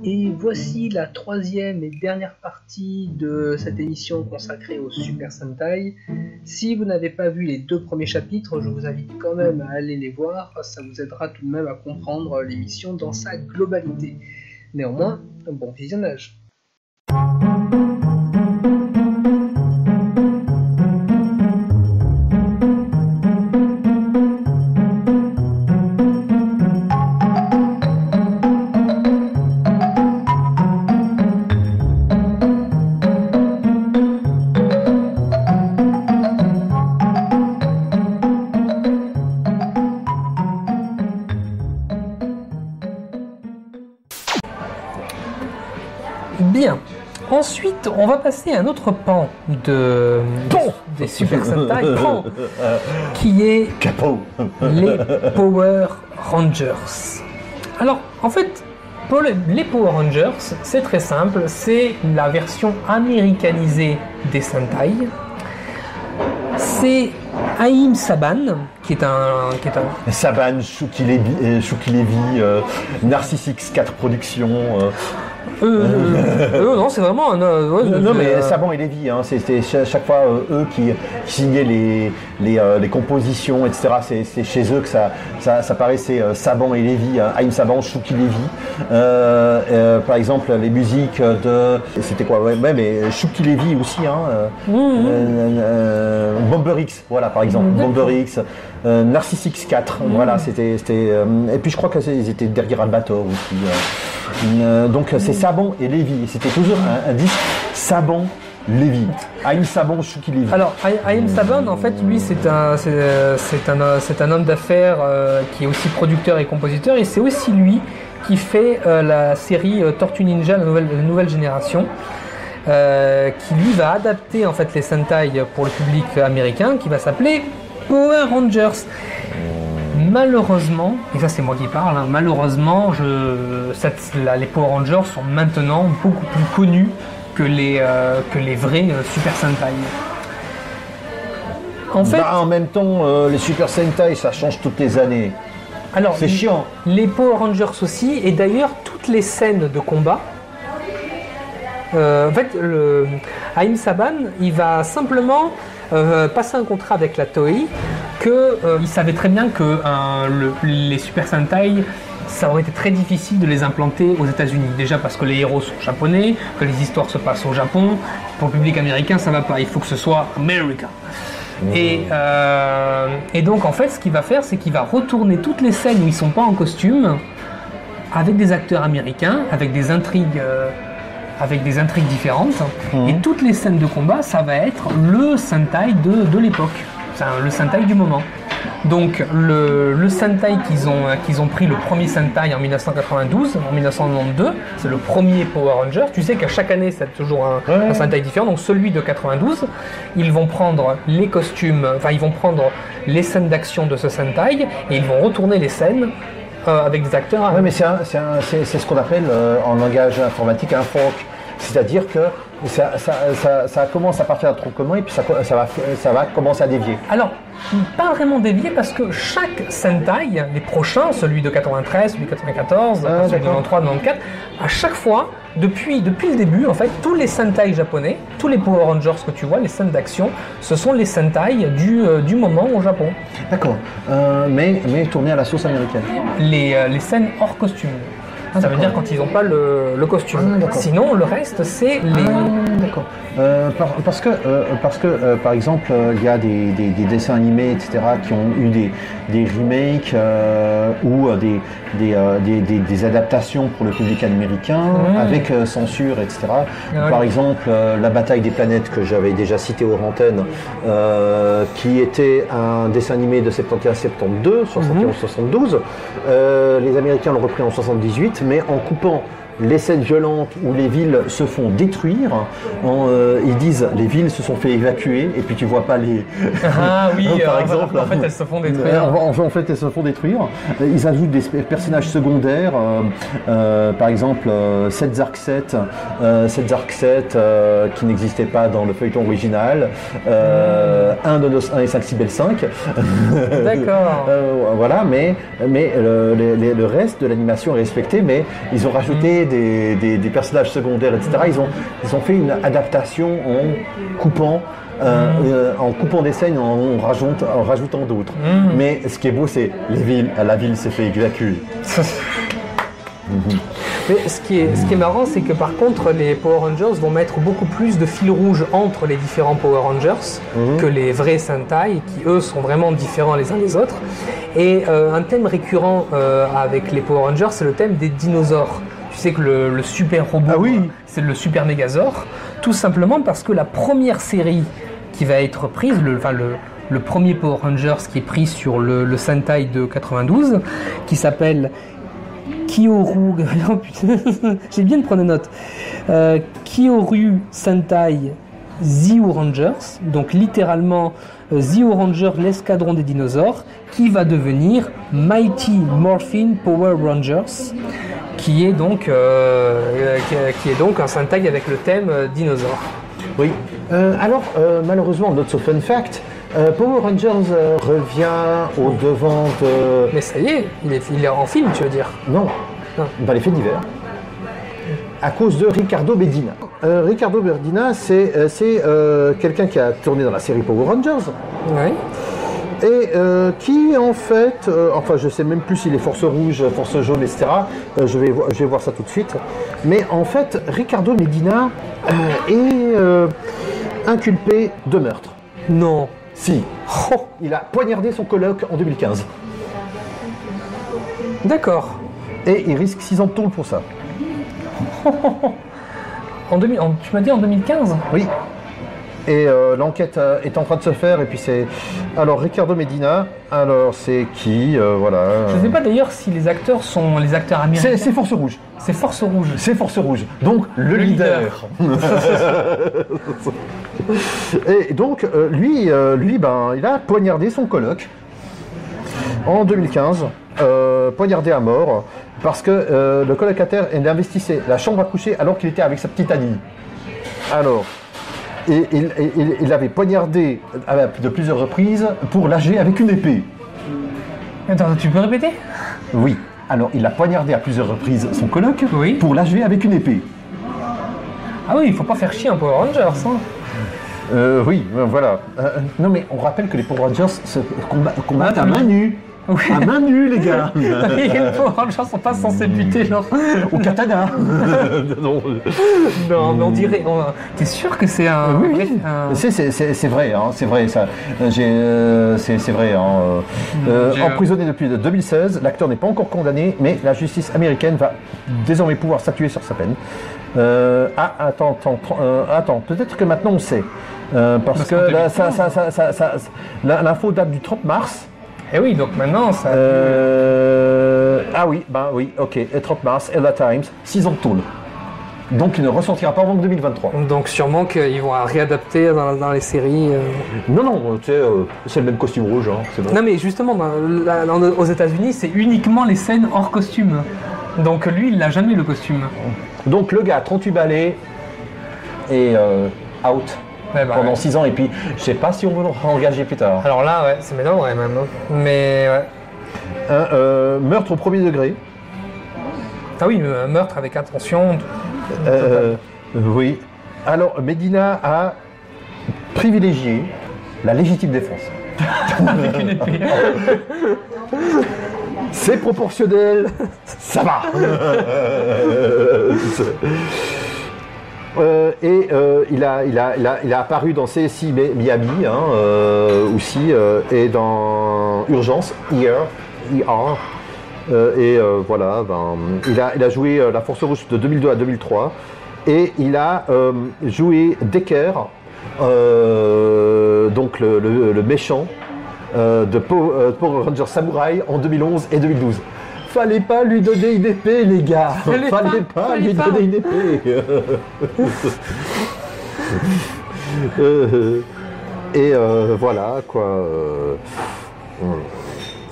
Et voici la troisième et dernière partie de cette émission consacrée au Super Sentai. Si vous n'avez pas vu les 2 premiers chapitres, je vous invite quand même à aller les voir, ça vous aidera tout de même à comprendre l'émission dans sa globalité. Néanmoins, un bon visionnage. Bien. Ensuite, on va passer à un autre pan des Super Sentai, qui est les Power Rangers. Alors, en fait, pour les Power Rangers, c'est très simple, c'est la version américanisée des Sentai. C'est Haïm Saban, qui est un... Saban, Shuki Levy, Narcissus 4 Productions... non, c'est vraiment un... non, mais Saban et Levy, hein, c'était chaque fois eux qui signaient les compositions, etc. C'est chez eux que ça paraissait Saban et Levy, Haïm Saban, Shuki Levy. Par exemple, les musiques de... C'était quoi? Ouais, mais Shuki Levy aussi, hein. Bomber X, voilà, par exemple. Bomber X, Narcissus 4, voilà, c'était... et puis je crois qu'ils étaient derrière Albator aussi. Donc c'est Saban et Levy. C'était toujours un disque Saban Levy. Haïm Saban, Shuki Levy. Alors Haïm Saban, en fait, lui, c'est un homme d'affaires qui est aussi producteur et compositeur, et c'est aussi lui qui fait la série Tortue Ninja, la nouvelle génération, qui lui va adapter en fait les Sentai pour le public américain, qui va s'appeler Power Rangers. Malheureusement, et ça c'est moi qui parle, hein, malheureusement, les Power Rangers sont maintenant beaucoup plus connus que les vrais Super Sentai. En même temps, les Super Sentai, ça change toutes les années. Alors, c'est chiant. Les Power Rangers aussi, et d'ailleurs toutes les scènes de combat. En fait, Haïm Saban, il va simplement passer un contrat avec la Toei, il savait très bien que les Super Sentai, ça aurait été très difficile de les implanter aux États-Unis. Déjà parce que les héros sont japonais, que les histoires se passent au Japon. Pour le public américain, ça va pas. Il faut que ce soit America. Et donc en fait, ce qu'il va faire, c'est qu'il va retourner toutes les scènes où ils sont pas en costume avec des acteurs américains, avec des intrigues différentes. Et toutes les scènes de combat, ça va être le Sentai de l'époque. C'est le Sentai du moment. Donc le Sentai qu'ils ont pris, le premier Sentai en 1992, en 1992, c'est le premier Power Rangers. Tu sais qu'à chaque année, c'est toujours un Sentai différent. Donc celui de 92, ils vont prendre les costumes, ils vont prendre les scènes d'action de ce Sentai et ils vont retourner les scènes avec des acteurs. Oui, mais c'est ce qu'on appelle en langage informatique un fork. C'est-à-dire que ça commence à partir d'un tronc commun et puis ça va commencer à dévier. Alors, pas vraiment dévier parce que chaque Sentai, les prochains, celui de 93, celui de 94, celui de 93, 94, à chaque fois, depuis le début, en fait, tous les Sentai japonais, tous les Power Rangers que tu vois, les scènes d'action, ce sont les Sentai du moment au Japon. D'accord, mais tournés à la sauce américaine. Les scènes hors costume. Ça veut dire quand ils n'ont pas le costume. Sinon, le reste, c'est les... D'accord. Parce que par exemple, il y a des dessins animés, etc., qui ont eu des remakes ou des adaptations pour le public américain avec censure, etc. Par exemple, La Bataille des planètes, que j'avais déjà cité aux antennes, qui était un dessin animé de 71-72, 71-72. Les Américains l'ont repris en 78, mais en coupant les scènes violentes où les villes se font détruire, ils disent les villes se sont fait évacuer et puis tu vois pas les... Ah oui, par exemple, en fait elles se font détruire. En fait elles se font détruire. Ils ajoutent des personnages secondaires, par exemple Seth Zark 7 qui n'existait pas dans le feuilleton original, 1 et 5 Cybelle 5. D'accord. Voilà, mais le reste de l'animation est respecté, mais ils ont rajouté des personnages secondaires, etc., ils ont fait une adaptation en coupant des scènes, en rajoutant d'autres. Mais ce qui est beau, c'est la ville s'est fait évacuer. Mais ce qui est marrant, c'est que par contre, les Power Rangers vont mettre beaucoup plus de fil rouge entre les différents Power Rangers que les vrais Sentai, qui eux sont vraiment différents les uns des autres. Et un thème récurrent avec les Power Rangers, c'est le thème des dinosaures. Tu sais que le super robot, c'est le Super Megazord, tout simplement parce que la première série qui va être prise, le premier Power Rangers qui est pris sur le Sentai de 92, qui s'appelle Kyoru, oh putain, j'ai bien de prendre des notes. Kyoru Sentai Zeo Rangers, donc littéralement Zeo Rangers, l'escadron des dinosaures, qui va devenir Mighty Morphin Power Rangers, qui est donc un Sentai avec le thème dinosaure. Oui. Alors, malheureusement, not so fun fact, Power Rangers revient au devant de... Mais ça y est, il est en film, tu veux dire? Non, dans les faits divers. À cause de Ricardo Medina. Ricardo Medina, c'est quelqu'un qui a tourné dans la série Power Rangers. Oui. Et qui en fait, enfin je sais même plus s'il est force rouge, force jaune, etc. Je vais voir ça tout de suite. Mais en fait, Ricardo Medina est inculpé de meurtre. Non. Si. Oh, il a poignardé son coloc en 2015. D'accord. Et il risque 6 ans de tôle pour ça. Tu m'as dit en 2015? Oui. Et l'enquête est en train de se faire. Et puis c'est... Alors, Ricardo Medina, alors c'est qui voilà. Je ne sais pas d'ailleurs si les acteurs sont les acteurs américains. C'est Force Rouge. C'est Force Rouge. C'est Force Rouge. Donc, le leader. Et donc, lui, il a poignardé son coloc en 2015, poignardé à mort, parce que le colocataire investissait la chambre à coucher alors qu'il était avec sa petite Annie. Alors, il avait poignardé de plusieurs reprises pour l'ager avec une épée. Attends, tu peux répéter? Oui. Alors, il a poignardé à plusieurs reprises son coloc pour l'achever avec une épée. Ah oui, il faut pas faire chier un Power Rangers. Oui, voilà. Non, mais on rappelle que les Power Rangers se combattent à main nue. Oui. À main nue, les gars. Les Power Rangers sont pas censés buter, genre. Au katana. Non, mais on dirait. T'es sûr que c'est un. Oui. C'est vrai, hein, c'est vrai, ça. C'est vrai. Hein, emprisonné depuis 2016, l'acteur n'est pas encore condamné, mais la justice américaine va désormais pouvoir statuer sur sa peine. Attends, peut-être que maintenant on sait. Parce que l'info date du 30 mars. Eh oui, donc maintenant ça... Ah oui, ok. Et 30 mars, LA Times, 6 ans de tôle. Donc il ne ressortira pas avant 2023. Donc sûrement qu'ils vont réadapter dans les séries. Non, c'est le même costume rouge. Hein, c'est bon. Non mais justement, aux États-Unis, c'est uniquement les scènes hors costume. Donc lui, il n'a jamais le costume. Donc le gars, 38 balais, et out. Pendant 6 ans, et puis je sais pas si on veut le réengager plus tard. Alors là, ouais, ça m'étonnerait même. Mais ouais. Meurtre au premier degré. Ah oui, meurtre avec intention. Oui. Alors, Medina a privilégié la légitime défense. Avec une épée. C'est proportionnel, ça va. Il a apparu dans CSI Miami aussi et dans Urgence ER. Voilà, il a joué la Force Rouge de 2002 à 2003 et il a joué Decker, donc le méchant de Power Rangers Samurai en 2011 et 2012. Fallait pas lui donner une épée, les gars. Fallait pas lui donner une épée. Voilà quoi.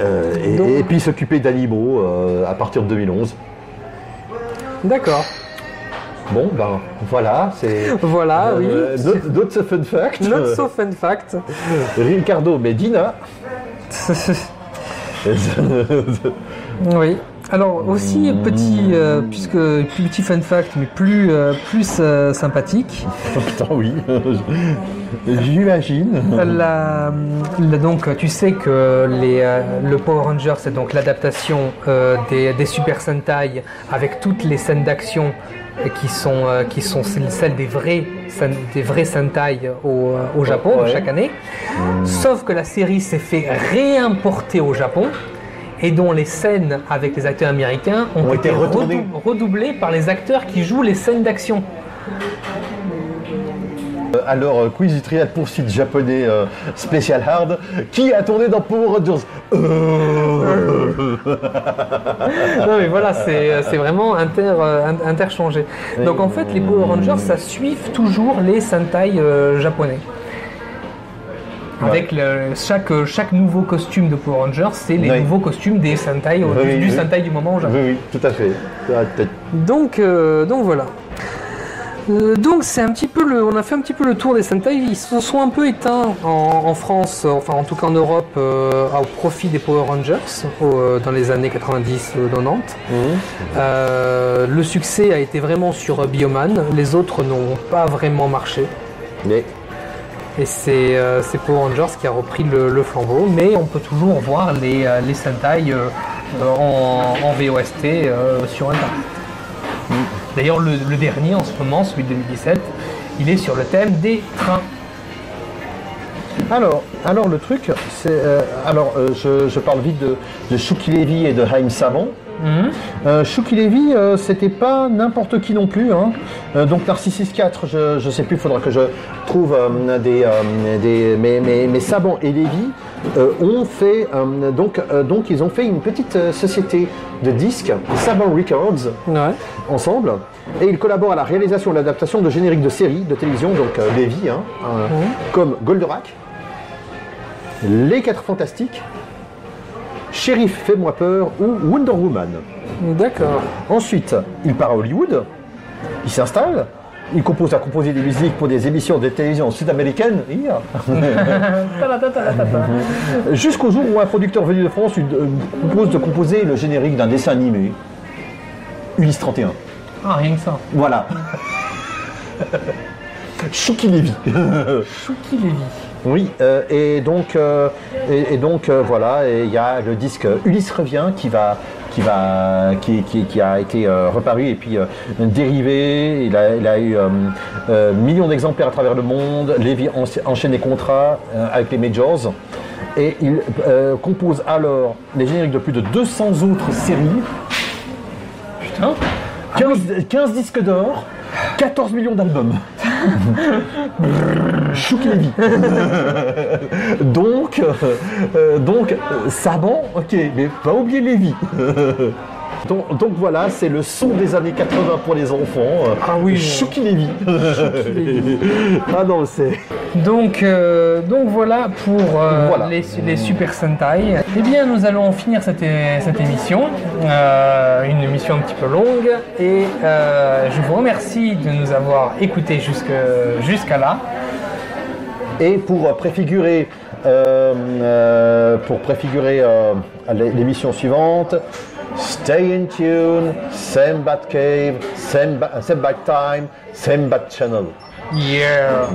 Et puis s'occuper d'animaux à partir de 2011. D'accord. Bon, voilà, c'est... Voilà, oui. Not so fun fact. Not so fun fact. Ricardo Medina. Oui. Alors aussi puisque petit fun fact, mais plus sympathique. Oh, putain, oui, j'imagine. Donc tu sais que le Power Rangers, c'est donc l'adaptation des Super Sentai avec toutes les scènes d'action qui sont celles des vrais Sentai au Japon chaque année. Sauf que la série s'est fait réimporter au Japon, et dont les scènes avec les acteurs américains ont été redoublées par les acteurs qui jouent les scènes d'action. Alors, Quiz du Triad pour site japonais Special Hard, qui a tourné dans Power Rangers? Non mais voilà, c'est vraiment interchangé. Donc en fait, les Power Rangers, ça suivent toujours les Sentai japonais. Avec chaque nouveau costume de Power Rangers, c'est les nouveaux costumes des Sentai, du Sentai du moment au Japon. Oui, tout à fait. Donc voilà. Donc c'est un petit peu on a fait un petit peu le tour des Sentai. Ils se sont un peu éteints en France, enfin en tout cas en Europe, au profit des Power Rangers dans les années 90-90. Le succès a été vraiment sur Bioman. Les autres n'ont pas vraiment marché. Et c'est Power Rangers qui a repris le flambeau, mais on peut toujours voir les Sentai en VOST sur Internet. D'ailleurs, le dernier en ce moment, celui de 2017, il est sur le thème des trains. Alors le truc, c'est je parle vite de Shuki Levy et de Haim Saban. Shuki Levy, c'était pas n'importe qui non plus. Donc Narcissus 4, je sais plus, il faudra que je trouve mais Saban et Levy ont fait donc ils ont fait une petite société de disques, Saban Records, ensemble, et ils collaborent à la réalisation et l'adaptation de génériques de séries de télévision, donc Levy, comme Goldorak, Les 4 Fantastiques, Shérif Fais-moi peur ou Wonder Woman. D'accord. Ensuite, il part à Hollywood, il s'installe, il a composé des musiques pour des émissions de télévision sud-américaines, jusqu'au jour où un producteur venu de France lui propose de composer le générique d'un dessin animé, Ulysse 31. Ah, rien que ça. Voilà. Shuki Levy. Shuki Levy. Oui, et donc voilà, et il y a le disque Ulysse revient qui a été reparu et puis dérivé. Il a eu millions d'exemplaires à travers le monde. Levy enchaîne les contrats avec les majors et il compose alors les génériques de plus de 200 autres séries. Putain. 15 disques d'or, 14 millions d'albums. Shuki Levy. donc Saban, ok, mais pas oublier Levy. Donc voilà, c'est le son des années 80 pour les enfants. Ah oui. Shuki Levy. Ah non, c'est... Donc voilà pour les Super Sentai. Eh bien, nous allons finir cette émission, une émission un petit peu longue, et je vous remercie de nous avoir écoutés jusqu'à là. Et pour préfigurer l'émission suivante, stay in tune, same bad cave, same bad time, same bad channel. Yeah.